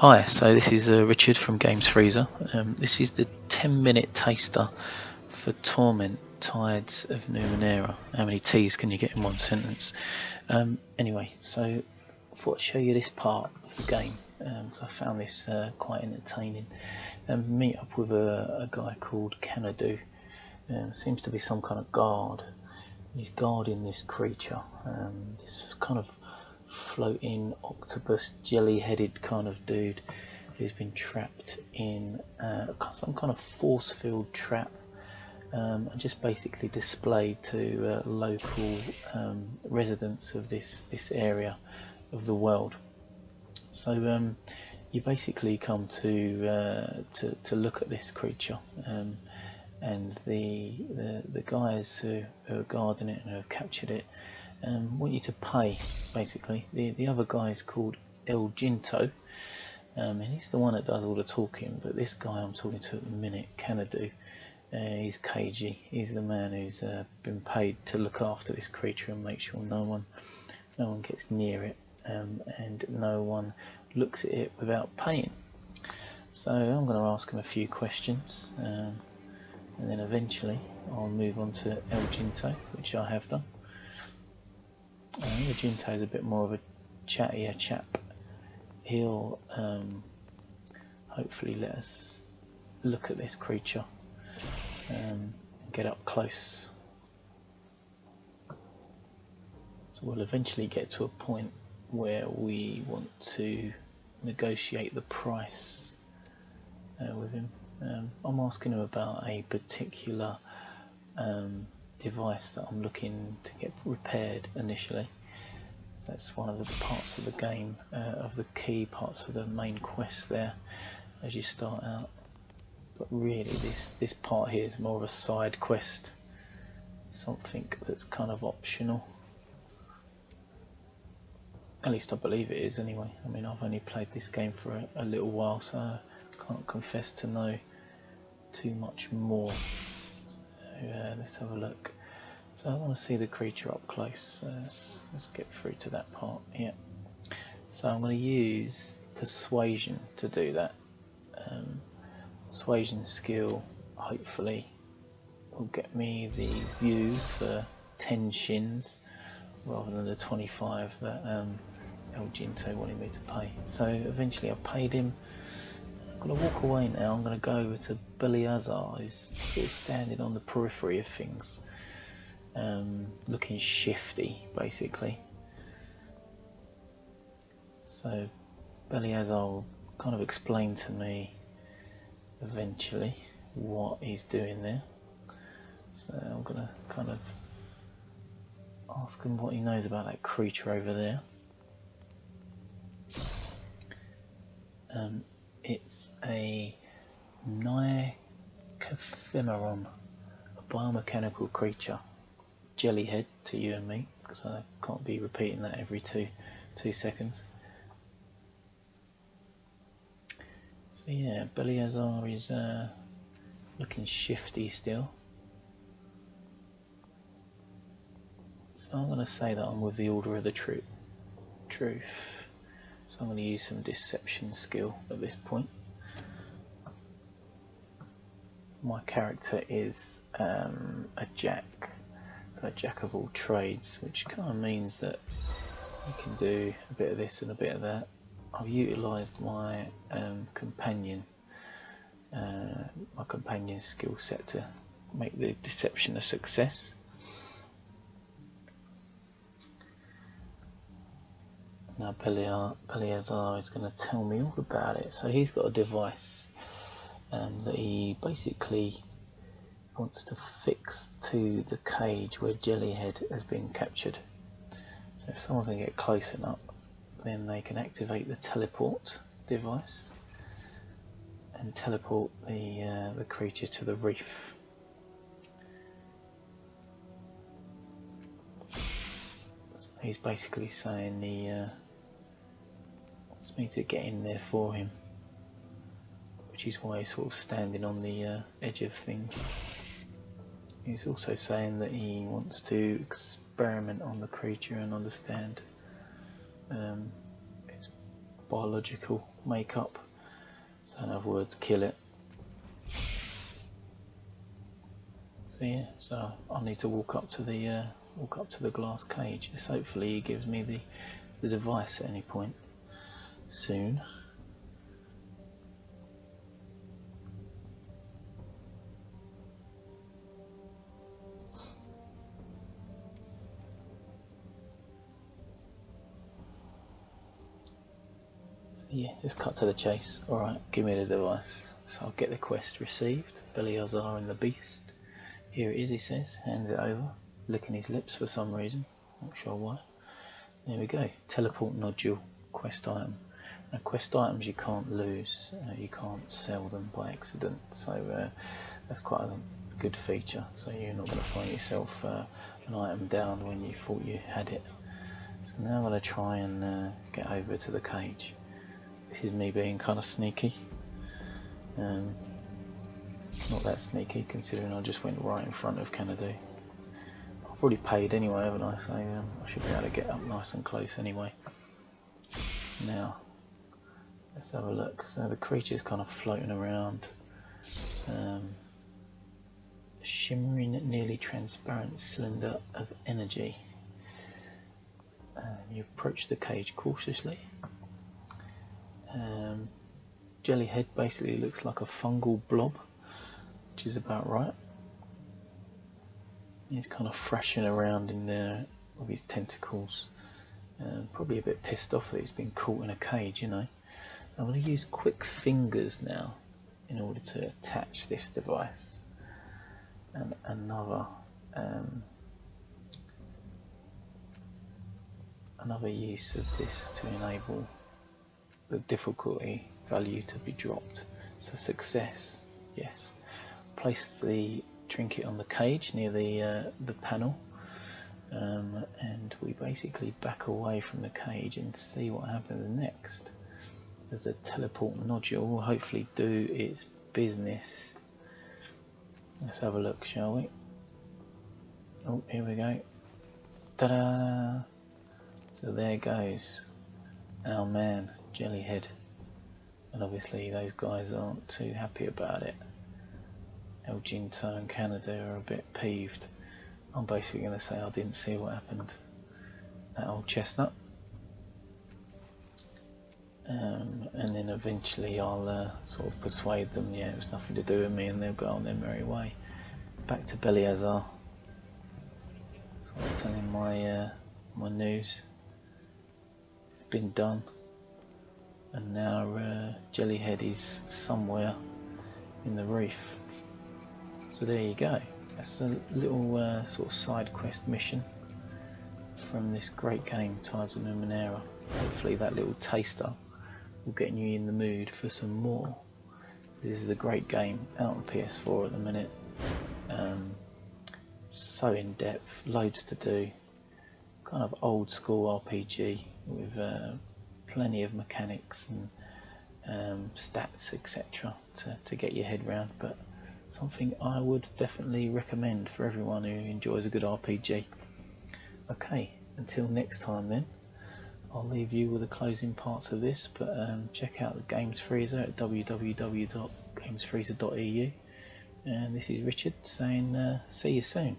Hi, so this is Richard from Games Freezer. This is the 10-minute taster for Torment, Tides of Numenera. How many T's can you get in one sentence? Anyway, so I thought I'd show you this part of the game, because I found this quite entertaining. Meet up with a guy called Canadu. Seems to be some kind of guard. He's guarding this creature, this kind of floating octopus, jelly-headed kind of dude who's been trapped in some kind of force field trap, and just basically displayed to local residents of this area of the world. So you basically come to look at this creature, and the guys who are guarding it and who have captured it want you to pay, basically. The other guy is called El Ginto, and he's the one that does all the talking, but this guy I'm talking to at the minute, Canadu, he's cagey. He's the man who's been paid to look after this creature and make sure no one gets near it, and no one looks at it without paying. So I'm going to ask him a few questions, and then eventually I'll move on to El Ginto, which I have done. El Ginto is a bit more of a chattier chap. He'll hopefully let us look at this creature and get up close. So we'll eventually get to a point where we want to negotiate the price with him. I'm asking him about a particular device that I'm looking to get repaired initially. So that's one of the parts of the game, of the key parts of the main quest there as you start out. But really this part here is more of a side quest, something that's kind of optional. At least I believe it is anyway. I mean, I've only played this game for a little while, so I can't confess to know too much more. So, let's have a look. So I want to see the creature up close. Let's get through to that part here. So I'm going to use persuasion to do that. Persuasion skill hopefully will get me the view for 10 shins rather than the 25 that El Ginto wanted me to pay. So eventually I've paid him. I'm going to walk away now. I'm going to go over to Beliazar, who's sort of standing on the periphery of things, looking shifty basically. So Beliazar will kind of explain to me eventually what he's doing there. So I'm going to kind of ask him what he knows about that creature over there. It's a Nycaphemeron, a biomechanical creature. Jellyhead to you and me, because I can't be repeating that every two seconds. So yeah, Beliazar is looking shifty still. So I'm going to say that I'm with the Order of the Truth. So I'm going to use some deception skill at this point. My character is a jack, so a jack of all trades, which kind of means that you can do a bit of this and a bit of that. I've utilised my companion skill set to make the deception a success. Now Beliazar is going to tell me all about it. So he's got a device that he basically wants to fix to the cage where Jellyhead has been captured. So if someone can get close enough, then they can activate the teleport device and teleport the creature to the reef. So he's basically saying he wants me to get in there for him, which is why he's sort of standing on the edge of things. He's also saying that he wants to experiment on the creature and understand its biological makeup. So in other words, kill it. So yeah, so I need to walk up to the glass cage. This hopefully gives me the device at any point soon. So yeah, just cut to the chase. Alright, give me the device. So I'll get the quest received. Beliazar and the Beast. Here it is, he says, hands it over, licking his lips for some reason, not sure why. There we go, teleport nodule, quest item. Now quest items you can't lose, you can't sell them by accident, so that's quite a good feature, so you're not going to find yourself an item down when you thought you had it. So now I'm going to try and get over to the cage. This is me being kind of sneaky. Not that sneaky considering I just went right in front of Canada. I've already paid anyway, haven't I? So I should be able to get up nice and close anyway. Now, let's have a look. So the creature's kind of floating around. Shimmering, nearly transparent cylinder of energy. You approach the cage cautiously. Jellyhead basically looks like a fungal blob, which is about right. He's kind of thrashing around in there with his tentacles, probably a bit pissed off that he's been caught in a cage, you know. I'm going to use quick fingers now in order to attach this device, and another use of this to enable the difficulty value to be dropped. So success, yes. Place the trinket on the cage near the panel, and we basically back away from the cage and see what happens next. As the teleport nodule will hopefully do its business. Let's have a look, shall we? Oh, here we go. Ta-da! So there goes our man, Jellyhead. And obviously those guys aren't too happy about it. El Jinto and Canada are a bit peeved. I'm basically going to say I didn't see what happened. That old chestnut. And then eventually I'll sort of persuade them, yeah, it was nothing to do with me, and they'll go on their merry way. Back to Beliazar. So I'll tell him my news. It's been done. And now Jellyhead is somewhere in the reef. So there you go. That's a little sort of side quest mission from this great game, Tides of Numenera. Hopefully that little taster will get you in the mood for some more. This is a great game, out on PS4 at the minute. So in depth, loads to do. Kind of old school RPG with plenty of mechanics and stats, etc. to get your head round, but something I would definitely recommend for everyone who enjoys a good RPG. Okay, until next time then, I'll leave you with the closing parts of this, but check out the Games Freezer at www.gamesfreezer.eu, and this is Richard saying see you soon.